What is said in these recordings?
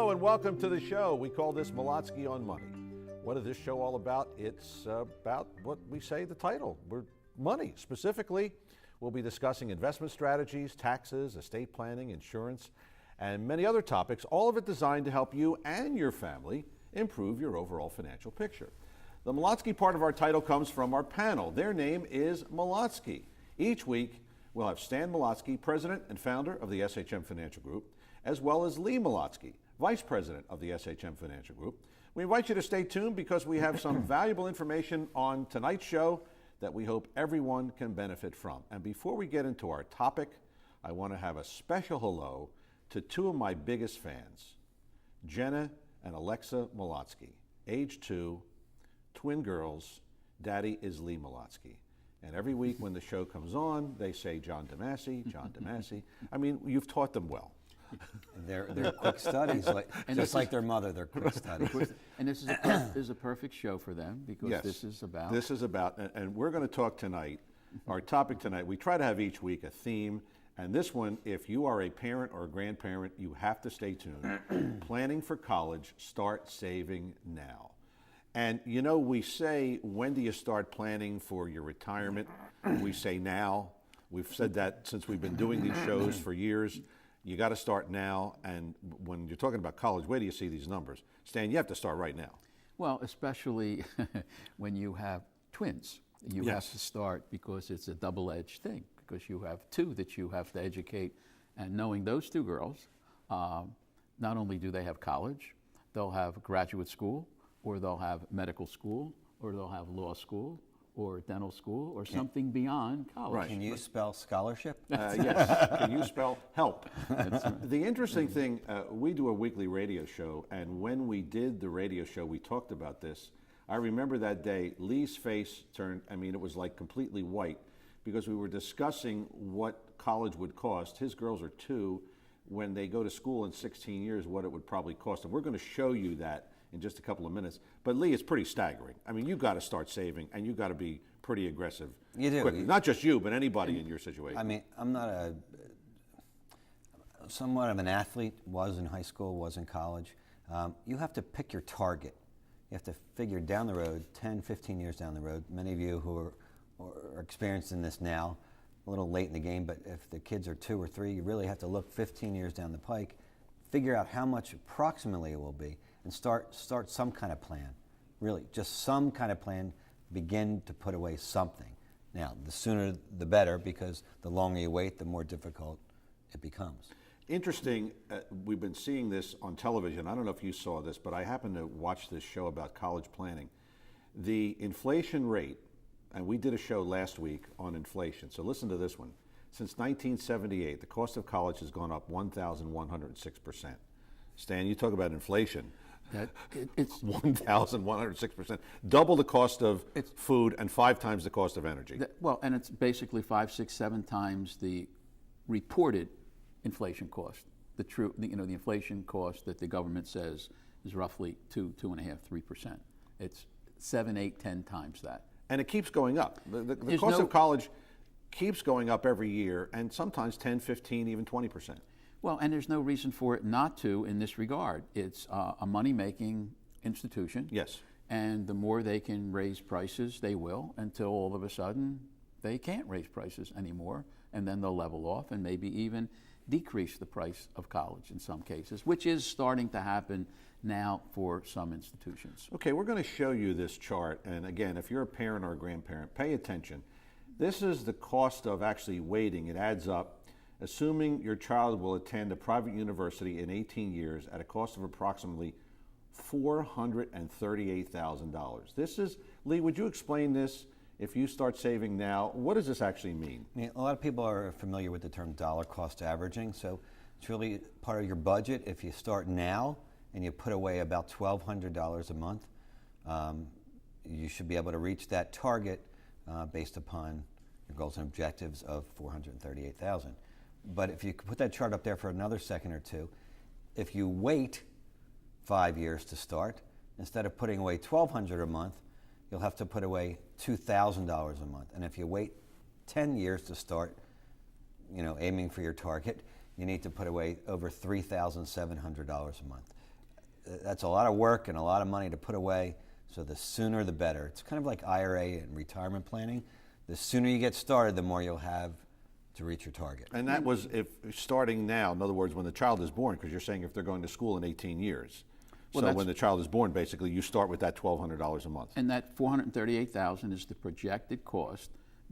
Hello and welcome to the show. We call this Molotsky on Money. What is this show all about? It's about what we say the title. We're money. Specifically, we'll be discussing investment strategies, taxes, estate planning, insurance, and many other topics, all of it designed to help you and your family improve your overall financial picture. The Molotsky part of our title comes from our panel. Their name is Molotsky. Each week, we'll have Stan Molotsky, president and founder of the SHM Financial Group, as well as Lee Molotsky, vice president of the SHM Financial Group. We invite you to stay tuned because we have some valuable information on tonight's show that we hope everyone can benefit from. And before we get into our topic, I want to have a special hello to two of my biggest fans, Jenna and Alexa Molotsky, age 2, twin girls. Daddy is Lee Molotsky. And every week when the show comes on, they say John DeMasi, John DeMasi. I mean, you've taught them well. They're quick studies, just like their mother. They're quick studies. And this is a perfect show for them because Yes. this is about. And we're going to talk tonight. Our topic tonight, we try to have each week a theme. And this one, if you are a parent or a grandparent, you have to stay tuned. Planning for college, start saving now. And you know, we say, when do you start planning for your retirement? We say now. We've said that since we've been doing these shows for years. You got to start now. And when you're talking about college, where do you see these numbers? Stan, you have to start right now. Well, especially when you have twins. You Yes. have to start because it's a double-edged thing, because you have two that you have to educate. And knowing those two girls, not only do they have college, they'll have graduate school, or they'll have medical school, or they'll have law school, or dental school, or something beyond college. Right. Can you spell scholarship? Yes. Can you spell help? The interesting thing, we do a weekly radio show, and when we did the radio show, we talked about this. I remember that day, Lee's face turned, it was like completely white, because we were discussing what college would cost. His girls are 2. When they go to school in 16 years, what it would probably cost. And we're going to show you that in just a couple of minutes. But Lee, it's pretty staggering. You've got to start saving, and you've got to be pretty aggressive. You do. Quickly. Not just you, but anybody in your situation. I'm not somewhat of an athlete, was in high school, was in college. You have to pick your target. You have to figure down the road, 10, 15 years down the road. Many of you who are experiencing this now, a little late in the game, but if the kids are 2 or 3, you really have to look 15 years down the pike, figure out how much approximately it will be, and start some kind of plan. Really, just some kind of plan. Begin to put away something. Now, the sooner the better, because the longer you wait, the more difficult it becomes. Interesting, we've been seeing this on television. I don't know if you saw this, but I happened to watch this show about college planning. The inflation rate, and we did a show last week on inflation, so listen to this one. Since 1978, the cost of college has gone up 1,106%. Stan, you talk about inflation. It's 1,106%. Double the cost of food and 5 times the cost of energy. and it's basically 5, 6, 7 times the reported inflation cost. The inflation cost that the government says is roughly 2.5%, 3%. It's 7, 8, 10 times that. And it keeps going up. The cost of college keeps going up every year, and sometimes 10, 15, even 20%. Well, and there's no reason for it not to in this regard. It's a money-making institution. Yes. And the more they can raise prices, they will, until all of a sudden they can't raise prices anymore, and then they'll level off and maybe even decrease the price of college in some cases, which is starting to happen now for some institutions. Okay, we're going to show you this chart, and again, if you're a parent or a grandparent, pay attention. This is the cost of actually waiting. It adds up. Assuming your child will attend a private university in 18 years at a cost of approximately $438,000. This is, Lee, would you explain this? If you start saving now, what does this actually mean? A lot of people are familiar with the term dollar cost averaging, so it's really part of your budget. If you start now and you put away about $1,200 a month, you should be able to reach that target based upon your goals and objectives of $438,000. But if you put that chart up there for another second or two, if you wait 5 years to start, instead of putting away $1,200 a month, you'll have to put away $2,000 a month. And if you wait 10 years to start, aiming for your target, you need to put away over $3,700 a month. that's a lot of work and a lot of money to put away. So the sooner the better. It's kind of like IRA and retirement planning. The sooner you get started, the more you'll have to reach your target. And that was if starting now, in other words, when the child is born, because you're saying if they're going to school in 18 years. Well, so that's- when the child is born, basically, you start with that $1,200 a month. And that $438,000 is the projected cost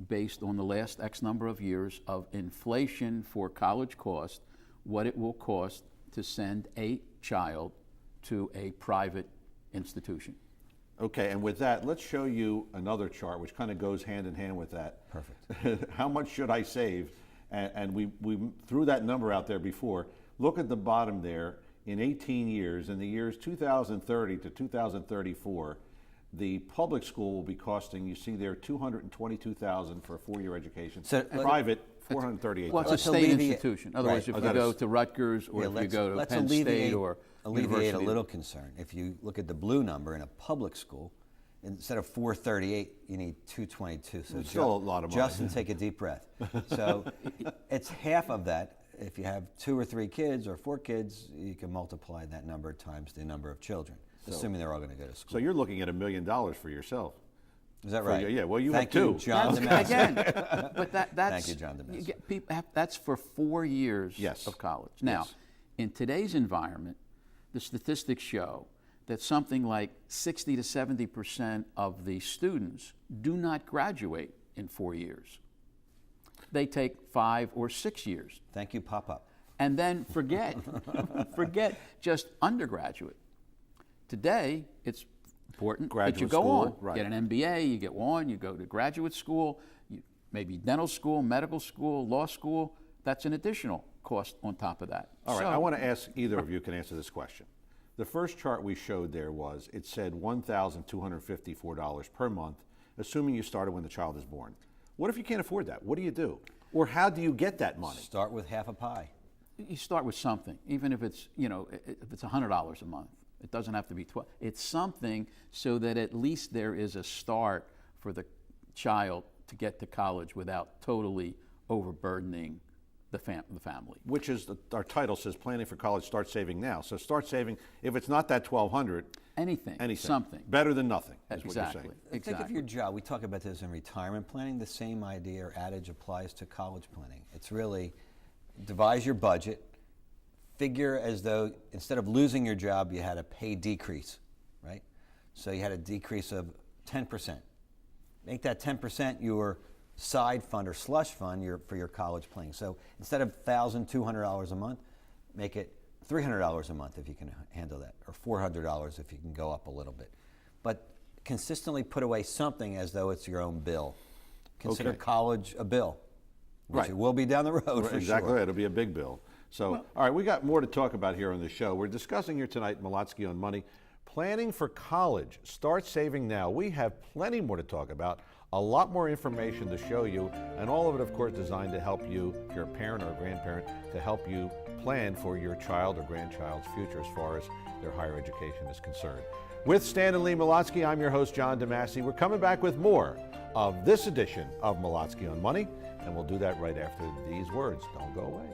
based on the last X number of years of inflation for college cost, what it will cost to send a child to a private institution. Okay, and with that, let's show you another chart which kind of goes hand in hand with that. Perfect. How much should I save? And we threw that number out there before. Look at the bottom there. In 18 years, in the years 2030 to 2034, the public school will be costing, you see there, $222,000 for a 4-year education. So, private, $438,000. Well, it's a Let's state alleviate- institution. Otherwise, Right. if Oh, you that go is- to Rutgers or if you go to let's Penn State alleviate or a University. little concern. If you look at the blue number in a public school, instead of 438, you need 222. So It's still a lot of money. Justin, take a deep breath. So it's half of that. If you have 2 or 3 kids or 4 kids, you can multiply that number times the number of children, assuming they're all going to go to school. So you're looking at $1 million for yourself. Is that for right? you- yeah, well, you Thank have you, two. John That's, DeMasi. again, but that's Thank you, John DeMasi. get people that's for 4 years Yes. of college. Now, Yes. in today's environment, the statistics show that something like 60 to 70% of the students do not graduate in 4 years. They take 5 or 6 years, Thank you, Pop-Up. and then forget just undergraduate. Today, it's important that you Graduate go school, on, right. get an MBA, you get on, you go to graduate school, maybe dental school, medical school, law school. That's an additional cost on top of that. All right, So- I want to ask either of you can answer this question. The first chart we showed there was, it said $1,254 per month, assuming you started when the child is born. What if you can't afford that? What do you do? Or how do you get that money? Start with half a pie. You start with something, even if it's, if it's $100 a month. It doesn't have to be 12. It's something so that at least there is a start for the child to get to college without totally overburdening the family. Which is, our title says planning for college, start saving now. So start saving, if it's not that $1,200, Anything, anything. something. Better than nothing, is what you're Exactly. saying. Think of Exactly. your job. We talk about this in retirement planning. The same idea or adage applies to college planning. It's really devise your budget, figure as though instead of losing your job, you had a pay decrease, right? So you had a decrease of 10%. Make that 10% your side fund or slush fund for your college planning. So instead of $1,200 a month, make it $300 a month if you can handle that, or $400 if you can go up a little bit. But consistently put away something as though it's your own bill. Consider Okay. college a bill, which Right. it will be down the road for Exactly sure. right. It'll be a big bill. So, all right, we got more to talk about here on the show. We're discussing here tonight, Molotsky on Money, planning for college. Start saving now. We have plenty more to talk about, a lot more information to show you, and all of it, of course, designed to help you, if you're a parent or a grandparent, to help you plan for your child or grandchild's future as far as their higher education is concerned. With Stan and Lee Molotsky, I'm your host, John DeMasi. We're coming back with more of this edition of Molotsky on Money, and we'll do that right after these words. Don't go away.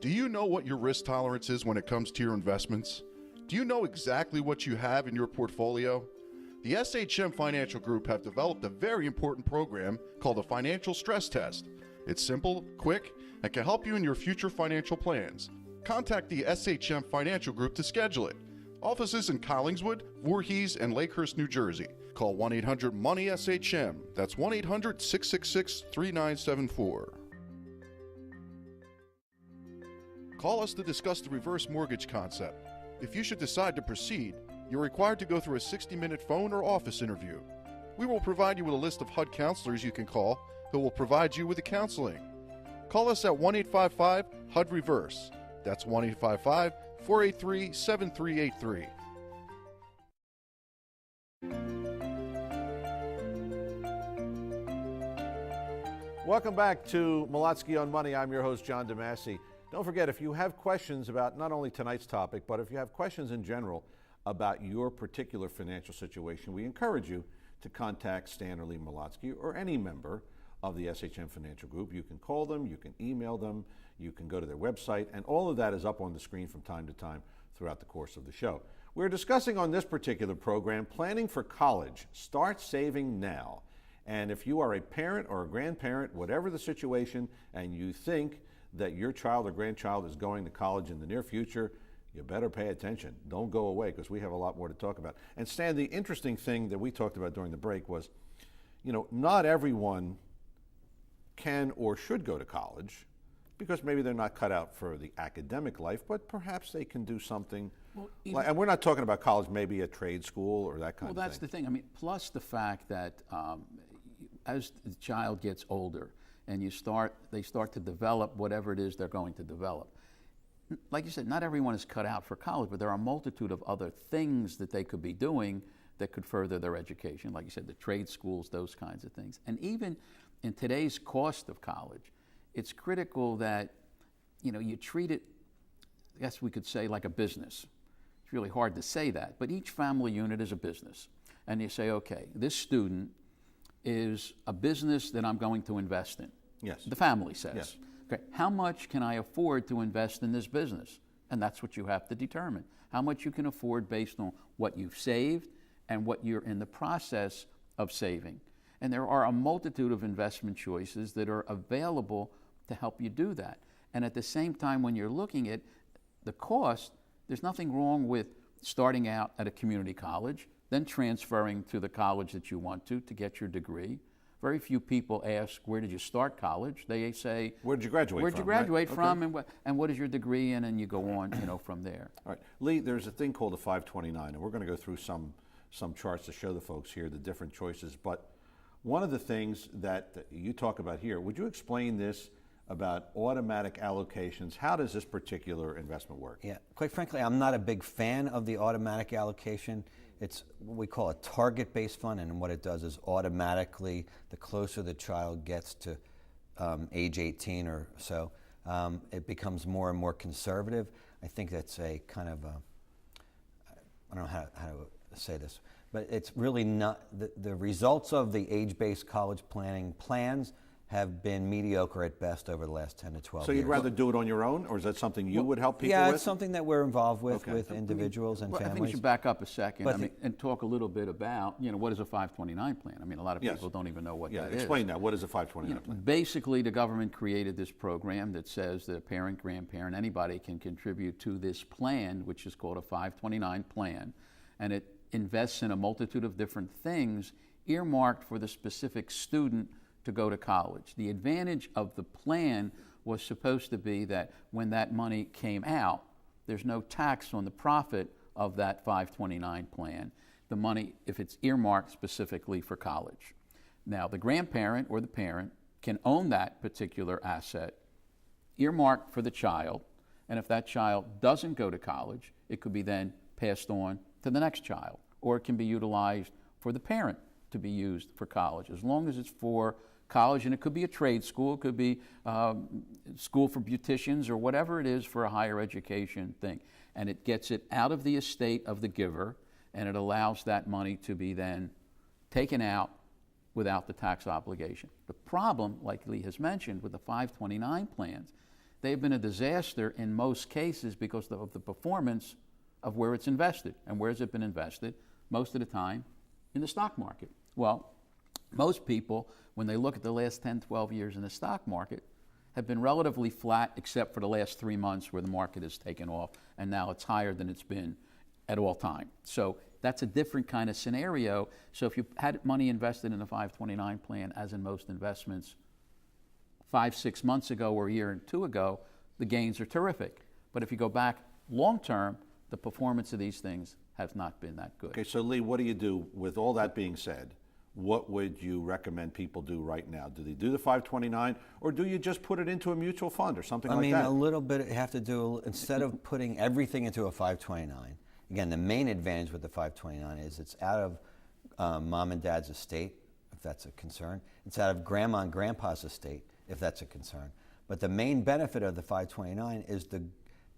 Do you know what your risk tolerance is when it comes to your investments? Do you know exactly what you have in your portfolio? The SHM Financial Group have developed a very important program called a financial stress test. It's simple, quick, and can help you in your future financial plans. Contact the SHM Financial Group to schedule it. Offices in Collingswood, Voorhees, and Lakehurst, New Jersey. Call 1-800-MONEY-SHM. That's 1-800-666-3974. Call us to discuss the reverse mortgage concept. If you should decide to proceed, you're required to go through a 60-minute phone or office interview. We will provide you with a list of HUD counselors you can call who will provide you with the counseling. Call us at 1-855-HUD-REVERSE. That's 1-855-483-7383. Welcome back to Molotsky on Money. I'm your host, John DeMasi. Don't forget, if you have questions about not only tonight's topic, but if you have questions in general about your particular financial situation, we encourage you to contact Stan or Lee Molotsky or any member of the SHM Financial Group. You can call them, you can email them, you can go to their website, and all of that is up on the screen from time to time throughout the course of the show. We're discussing on this particular program planning for college. Start saving now. And if you are a parent or a grandparent, whatever the situation, and you think that your child or grandchild is going to college in the near future, you better pay attention. Don't go away, because we have a lot more to talk about. And Stan, the interesting thing that we talked about during the break was, not everyone can or should go to college, because maybe they're not cut out for the academic life, but perhaps they can do something. And we're not talking about college, maybe a trade school or that kind of thing. Well, that's the thing. I mean, plus the fact that as the child gets older and they start to develop whatever it is they're going to develop. Like you said, not everyone is cut out for college, but there are a multitude of other things that they could be doing that could further their education. Like you said, the trade schools, those kinds of things. And even in today's cost of college, it's critical that, you treat it, I guess we could say, like a business. It's really hard to say that, but each family unit is a business. And you say, okay, this student is a business that I'm going to invest in. Yes. The family says. Yes. Okay, how much can I afford to invest in this business? And that's what you have to determine. How much you can afford based on what you've saved and what you're in the process of saving. And there are a multitude of investment choices that are available to help you do that. And at the same time, when you're looking at the cost, there's nothing wrong with starting out at a community college, then transferring to the college that you want to get your degree. Very few people ask, where did you start college? They say, where did you graduate from? Where'd you graduate right? from, Okay. and what is your degree in, and you go on, from there. All right, Lee, there's a thing called a 529, and we're going to go through some charts to show the folks here the different choices. But one of the things that you talk about here, would you explain this about automatic allocations? How does this particular investment work? Yeah, quite frankly, I'm not a big fan of the automatic allocation. It's what we call a target-based fund, and what it does is automatically, the closer the child gets to age 18 or so, it becomes more and more conservative. I think that's a kind of I don't know how to say this, but it's really not, the results of the age-based college planning plans have been mediocre at best over the last 10 to 12 So years. you'd rather do it on your own, or is that something you would help people yeah, with? it's something that we're involved with, Okay. with individuals and Well, I families. think we should back up a second But and talk a little bit about, what is a 529 plan? I mean, a lot of Yes. people don't even know what Yeah, that is. explain that. What is a 529 plan? Basically, the government created this program that says that a parent, grandparent, anybody can contribute to this plan, which is called a 529 plan, and it invests in a multitude of different things earmarked for the specific student to go to college. The advantage of the plan was supposed to be that when that money came out, there's no tax on the profit of that 529 plan, the money if it's earmarked specifically for college. Now, the grandparent or the parent can own that particular asset earmarked for the child, and if that child doesn't go to college, it could be then passed on to the next child, or it can be utilized for the parent to be used for college, as long as it's for college. And it could be a trade school, it could be school for beauticians, or whatever it is for a higher education thing. And it gets it out of the estate of the giver, and it allows that money to be then taken out without the tax obligation. The problem, like Lee has mentioned, with the 529 plans, they've been a disaster in most cases because of the performance of where it's invested. And where has it been invested? Most of the time in the stock market. Well, most people, when they look at the last 10, 12 years in the stock market, have been relatively flat except for the last 3 months where the market has taken off, and now it's higher than it's been at all time. So that's a different kind of scenario. So if you had money invested in a 529 plan, as in most investments, 5, 6 months ago or a year or two ago, the gains are terrific. But if you go back long term, the performance of these things has not been that good. Okay, so Lee, what do you do with all that being said? What would you recommend people do right now? Do they do the 529, or do you just put it into a mutual fund or something like that? I mean, a little bit you have to do, instead of putting everything into a 529, again, the main advantage with the 529 is it's out of mom and dad's estate, if that's a concern. It's out of grandma and grandpa's estate, if that's a concern. But the main benefit of the 529 is the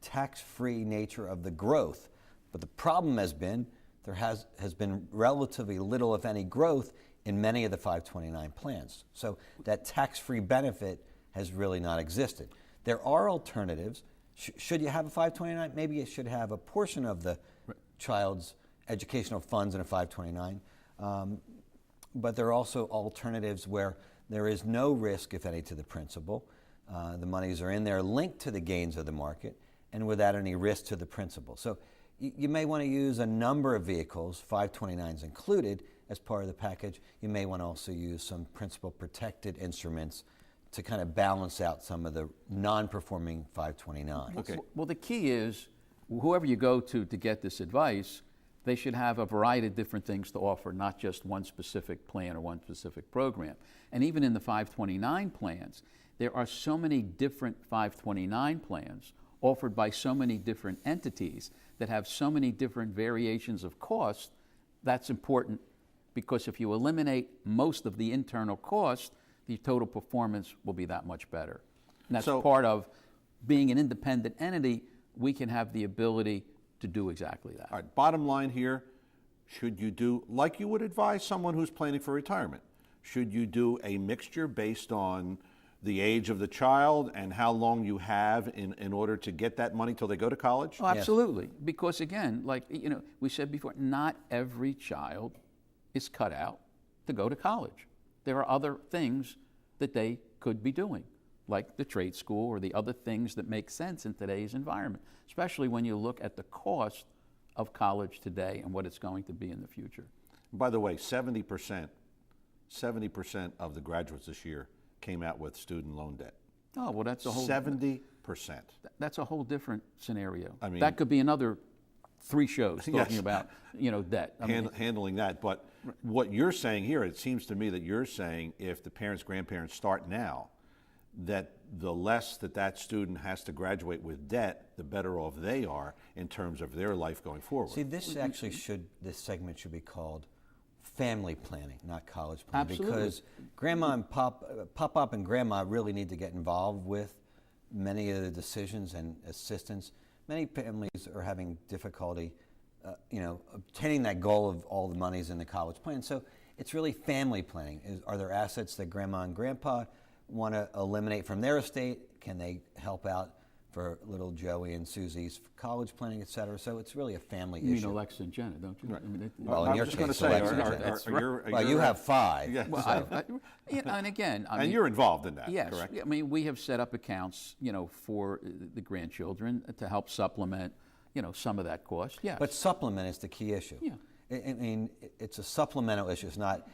tax-free nature of the growth. But the problem has been there has been relatively little, if any, growth in many of the 529 plans. So that tax-free benefit has really not existed. There are alternatives. Should you have a 529? Maybe you should have a portion of the child's educational funds in a 529. But there are also alternatives where there is no risk, if any, to the principal. The monies are in there linked to the gains of the market and without any risk to the principal. So you may want to use a number of vehicles, 529s included, as part of the package. You may want to also use some principal protected instruments to kind of balance out some of the non-performing 529s. Okay. Well, the key is whoever you go to get this advice, they should have a variety of different things to offer, not just one specific plan or one specific program. And even in the 529 plans, there are so many different 529 plans offered by so many different entities that have so many different variations of cost. That's important because if you eliminate most of the internal cost, the total performance will be that much better. And that's So- part of being an independent entity. We can have the ability to do exactly that. All right, bottom line here, should you do, like you would advise someone who's planning for retirement, should you do a mixture based on the age of the child and how long you have in order to get that money till they go to college? Oh, absolutely. Because again, like we said before, not every child is cut out to go to college. There are other things that they could be doing, like the trade school or the other things that make sense in today's environment, especially when you look at the cost of college today and what it's going to be in the future. By the way, 70% of the graduates this year came out with student loan debt. Oh, well, that's a whole 70%. that's a whole different scenario. I mean- that could be another 3 shows talking Yes. about debt. I mean, Handling that. But what you're saying here, it seems to me that you're saying if the parents, grandparents start now, that the less that student has to graduate with debt, the better off they are in terms of their life going forward. See, this segment should be called family planning, not college planning. Absolutely. Because grandma and pop and grandma really need to get involved with many of the decisions and assistance. Many families are having difficulty, obtaining that goal of all the monies in the college plan. So it's really family planning. Are there assets that grandma and grandpa want to eliminate from their estate? Can they help out for little Joey and Susie's college planning, et cetera? So it's really a family you mean issue. Alexa and Jenna, don't you? Right. I mean, Well, in I your was just going to case, say, Alexa, are that's you're- Well, you have 5. Yeah. Well, and again, I And mean, you're involved in that, yes, correct? I mean, we have set up accounts, for the grandchildren to help supplement, some of that cost. Yes. But supplement is the key issue. Yeah. I mean, it's a supplemental issue. It's not,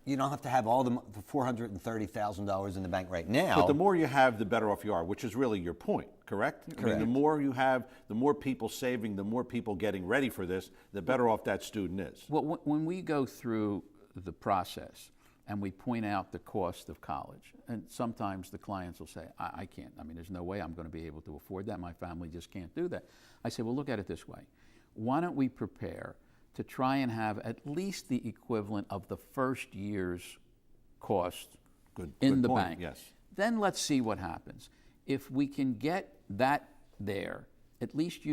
you don't have to have all the $430,000 in the bank right now. But the more you have, the better off you are, which is really your point, correct? I mean, Correct. the more you have, the more people saving, the more people getting ready for this, the better off that student is. Well, when we go through the process and we point out the cost of college, and sometimes the clients will say, I can't. I mean, there's no way I'm going to be able to afford that. My family just can't do that. I say, well, look at it this way. Why don't we prepare to try and have at least the equivalent of the first year's cost Good in the point, bank? yes. Then let's see what happens. If we can get that there, at least they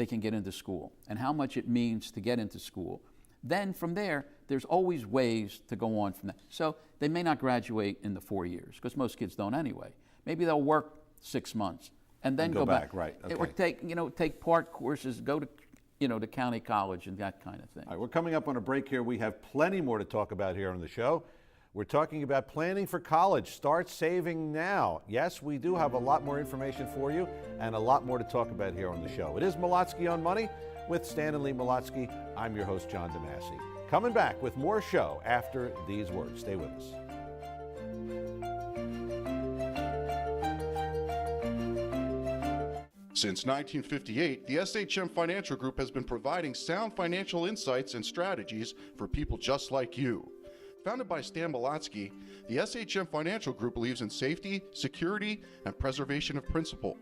can get into school and how much it means to get into school. Then from there, there's always ways to go on from that. So they may not graduate in the 4 years because most kids don't anyway. Maybe they'll work 6 months and then go back, right, Or okay. take part courses, go to to county college and that kind of thing. All right, we're coming up on a break here. We have plenty more to talk about here on the show. We're talking about planning for college. Start saving now. Yes, we do have a lot more information for you and a lot more to talk about here on the show. It is Molotsky on Money with Stan and Lee Molotsky. I'm your host, John DeMasi. Coming back with more show after these words. Stay with us. Since 1958, the SHM Financial Group has been providing sound financial insights and strategies for people just like you. Founded by Stan Molotsky, the SHM Financial Group believes in safety, security, and preservation of principal.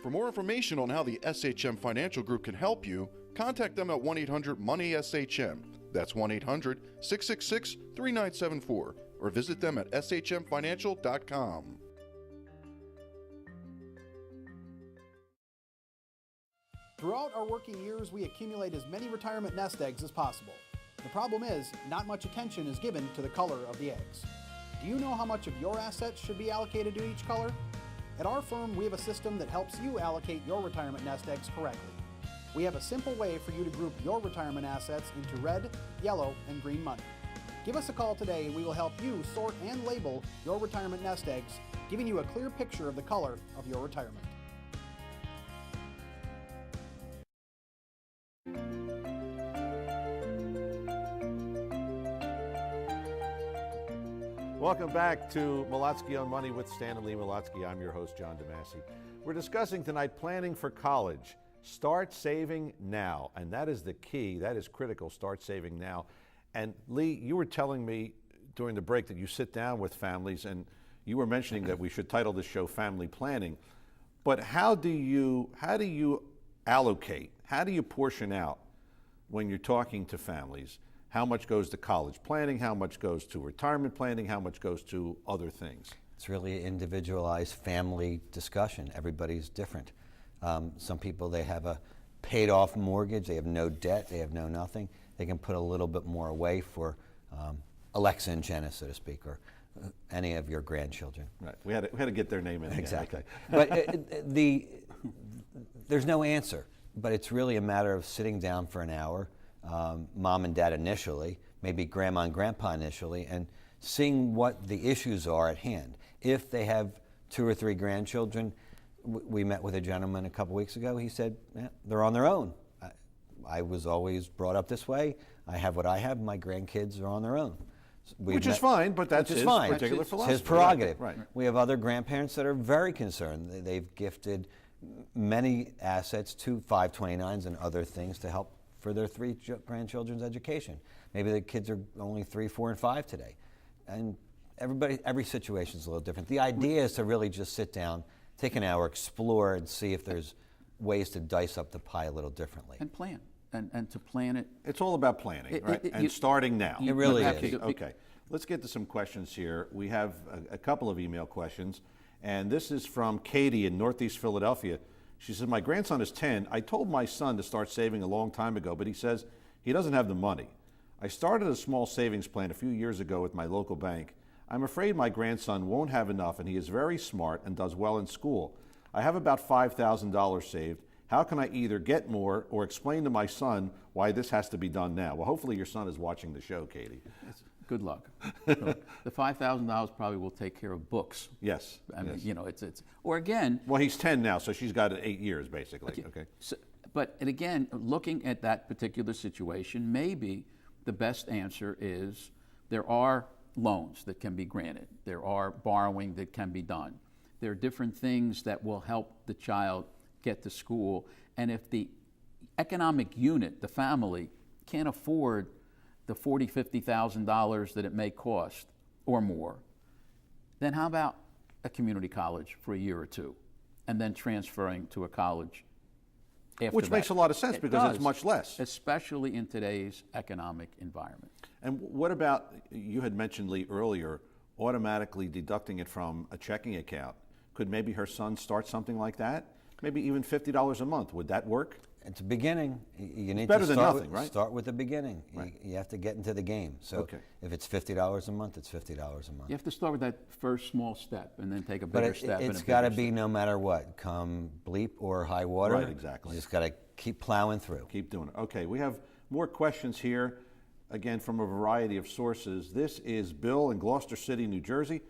For more information on how the SHM Financial Group can help you, contact them at 1-800-MONEY-SHM. That's 1-800-666-3974, or visit them at shmfinancial.com. Throughout our working years, we accumulate as many retirement nest eggs as possible. The problem is, not much attention is given to the color of the eggs. Do you know how much of your assets should be allocated to each color? At our firm, we have a system that helps you allocate your retirement nest eggs correctly. We have a simple way for you to group your retirement assets into red, yellow, and green money. Give us a call today and we will help you sort and label your retirement nest eggs, giving you a clear picture of the color of your retirement. Welcome back to Molotsky on Money with Stan and Lee Molotsky. I'm your host, John DeMasi. We're discussing tonight planning for college. Start saving now, and that is the key. That is critical. Start saving now. And Lee, you were telling me during the break that you sit down with families, and you were mentioning that we should title this show Family Planning. But how do you allocate? How do you portion out when you're talking to families? How much goes to college planning? How much goes to retirement planning? How much goes to other things? It's really an individualized family discussion. Everybody's different. Some people, they have a paid off mortgage, they have no debt, they have no nothing. They can put a little bit more away for Alexa and Jenna, so to speak, or any of your grandchildren. Right. We had to get their name in. Exactly. Okay. But there's no answer, but it's really a matter of sitting down for an hour, mom and dad initially, maybe grandma and grandpa initially, and seeing what the issues are at hand. If they have 2 or 3 grandchildren, we met with a gentleman a couple weeks ago. He said, they're on their own. I was always brought up this way. I have what I have. My grandkids are on their own. Which is fine, but that's his particular philosophy. It's his prerogative. Right. We have other grandparents that are very concerned. They've gifted many assets to 529s and other things to help for their 3 grandchildren's education. Maybe the kids are only 3, 4, and 5 today. And every situation is a little different. The idea is to really just sit down, take an hour, explore, and see if there's ways to dice up the pie a little differently. And plan. And to plan it. It's all about planning, right? And starting now. It really is. Okay. Let's get to some questions here. We have a couple of email questions, and this is from Katie in Northeast Philadelphia. She says, my grandson is 10. I told my son to start saving a long time ago, but he says he doesn't have the money. I started a small savings plan a few years ago with my local bank. I'm afraid my grandson won't have enough, and he is very smart and does well in school. I have about $5,000 saved. How can I either get more or explain to my son why this has to be done now? Well, hopefully your son is watching the show, Katie. Good luck. The $5,000 probably will take care of books. Yes. I mean, yes. you know, it's or again. Well, he's 10 now, so she's got 8 years basically. Okay. So, and again, looking at that particular situation, maybe the best answer is there are loans that can be granted. There are borrowing that can be done. There are different things that will help the child get to school. And if the economic unit, the family, can't afford the $40,000, $50,000 that it may cost or more, then how about a community college for a year or 2 and then transferring to a college after Which that? makes a lot of sense because does, it's much less. Especially in today's economic environment. And what about, you had mentioned, Lee, earlier, automatically deducting it from a checking account. Could maybe her son start something like that? Maybe even $50 a month. Would that work? It's a beginning. You need better to than start nothing, right? Start with the beginning. Right. You have to get into the game. So Okay. if it's $50 a month, it's $50 a month. You have to start with that first small step and then take a But bigger step. it's got to be no matter what, come bleep or high water. Right, exactly. You just got to keep plowing through. Keep doing it. Okay, we have more questions here, again, from a variety of sources. This is Bill in Gloucester City, New Jersey.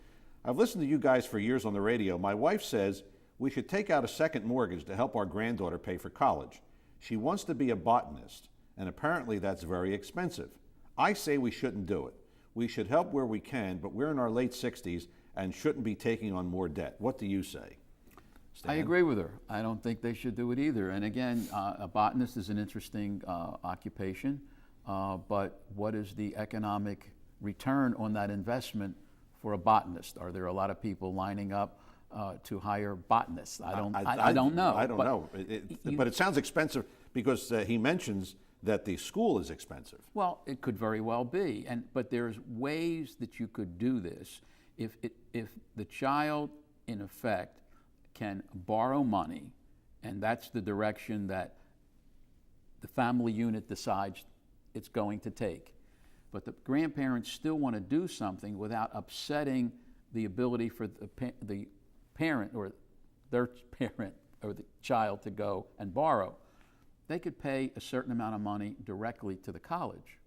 I've listened to you guys for years on the radio. My wife says we should take out a second mortgage to help our granddaughter pay for college. She wants to be a botanist, and apparently that's very expensive. I say we shouldn't do it. We should help where we can, but we're in our late 60s and shouldn't be taking on more debt. What do you say? Stan? I agree with her. I don't think they should do it either. And again, a botanist is an interesting occupation, but what is the economic return on that investment for a botanist? Are there a lot of people lining up to hire botanists? I don't know. I don't know. But it sounds expensive because he mentions that the school is expensive. Well, it could very well be, but there's ways that you could do this. If the child, in effect, can borrow money, and that's the direction that the family unit decides it's going to take. but the grandparents still want to do something without upsetting the ability for the parent or their parent or the child to go and borrow. They could pay a certain amount of money directly to the college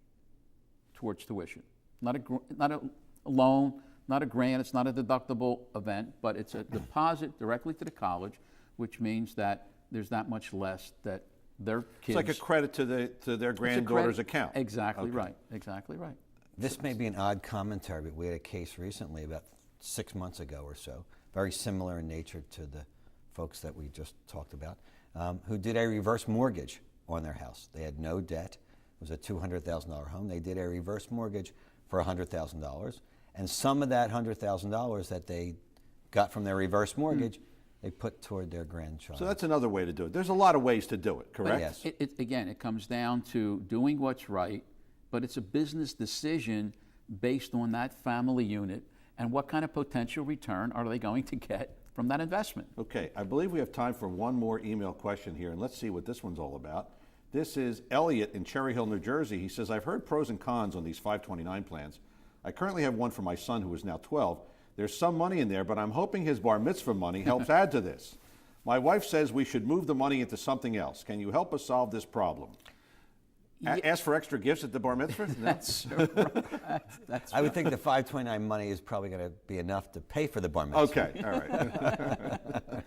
towards tuition. Not a loan, not a grant, it's not a deductible event, but it's a deposit directly to the college, which means that there's that much less that their kids... It's like a credit to their granddaughter's account. Exactly Okay. right, exactly right. This may be an odd commentary, but we had a case recently, about 6 months ago or so, very similar in nature to the folks that we just talked about, who did a reverse mortgage on their house. They had no debt. It was a $200,000 home. They did a reverse mortgage for $100,000. And some of that $100,000 that they got from their reverse mortgage, they put toward their grandchild. So that's another way to do it. There's a lot of ways to do it, correct? Yes. Again, it comes down to doing what's right, but it's a business decision based on that family unit and what kind of potential return are they going to get from that investment. Okay, I believe we have time for one more email question here, and let's see what this one's all about. This is Elliot in Cherry Hill, New Jersey. He says, I've heard pros and cons on these 529 plans. I currently have one for my son who is now 12. There's some money in there, but I'm hoping his bar mitzvah money helps add to this. My wife says we should move the money into something else. Can you help us solve this problem? Ask for extra gifts at the bar mitzvah? That's I would think the 529 money is probably going to be enough to pay for the bar mitzvah. Okay, all right.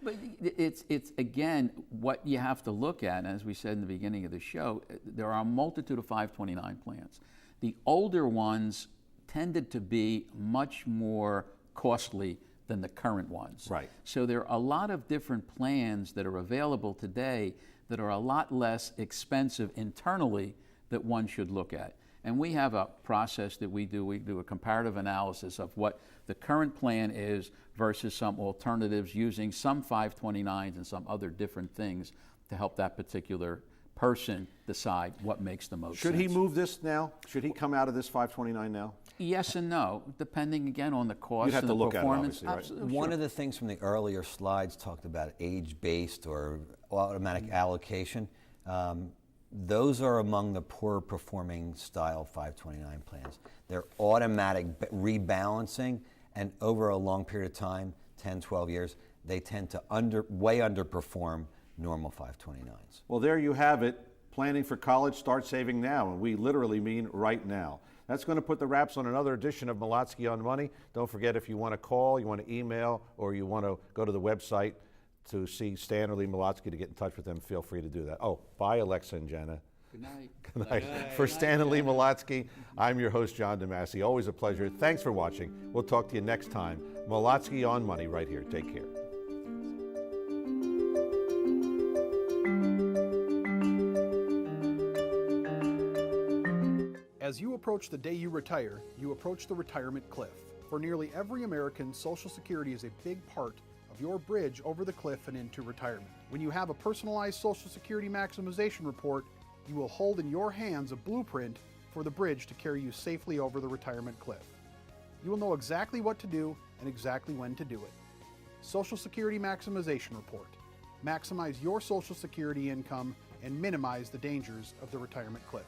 But it's again, what you have to look at, as we said in the beginning of the show, there are a multitude of 529 plans. The older ones tended to be much more costly than the current ones. Right. So there are a lot of different plans that are available today that are a lot less expensive internally that one should look at. And we have a process that we do. We do a comparative analysis of what the current plan is versus some alternatives using some 529s and some other different things to help that particular person decide what makes the most sense. Should he move this now? Should he come out of this 529 now? Yes and no, depending again on the cost You'd have and to the look at it, performance. obviously, right? Absolutely, One sure. of the things from the earlier slides talked about age-based or automatic allocation. Those are among the poorer performing style 529 plans. They're automatic rebalancing, and over a long period of time, 10, 12 years, they tend to way underperform normal 529s. Well, there you have it. Planning for college, start saving now, and we literally mean right now. That's going to put the wraps on another edition of Molotsky on Money. Don't forget, if you want to call, you want to email, or you want to go to the website to see Stan or Lee Molotsky to get in touch with them, feel free to do that. Oh, bye, Alexa and Jenna. Good night. Good night. For Stan and Lee Molotsky, I'm your host, John DeMasi. Always a pleasure. Thanks for watching. We'll talk to you next time. Molotsky on Money right here. Take care. As you approach the day you retire, you approach the retirement cliff. For nearly every American, Social Security is a big part of your bridge over the cliff and into retirement. When you have a personalized Social Security maximization report, you will hold in your hands a blueprint for the bridge to carry you safely over the retirement cliff. You will know exactly what to do and exactly when to do it. Social Security Maximization Report. Maximize your Social Security income and minimize the dangers of the retirement cliff.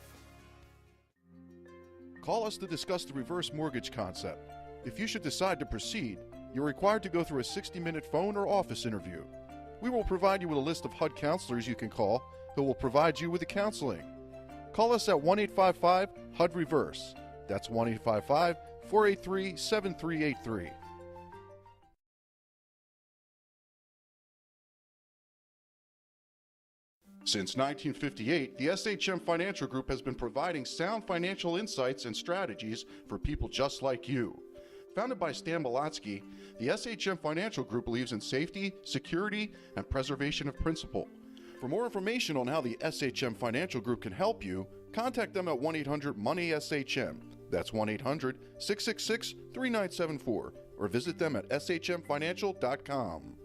Call us to discuss the reverse mortgage concept. If you should decide to proceed, you're required to go through a 60-minute phone or office interview. We will provide you with a list of HUD counselors you can call who will provide you with the counseling. Call us at 1-855-HUD-REVERSE. That's 1-855-483-7383. Since 1958, the SHM Financial Group has been providing sound financial insights and strategies for people just like you. Founded by Stan Molotsky, the SHM Financial Group believes in safety, security, and preservation of principal. For more information on how the SHM Financial Group can help you, contact them at 1-800-MONEY-SHM. That's 1-800-666-3974, or visit them at shmfinancial.com.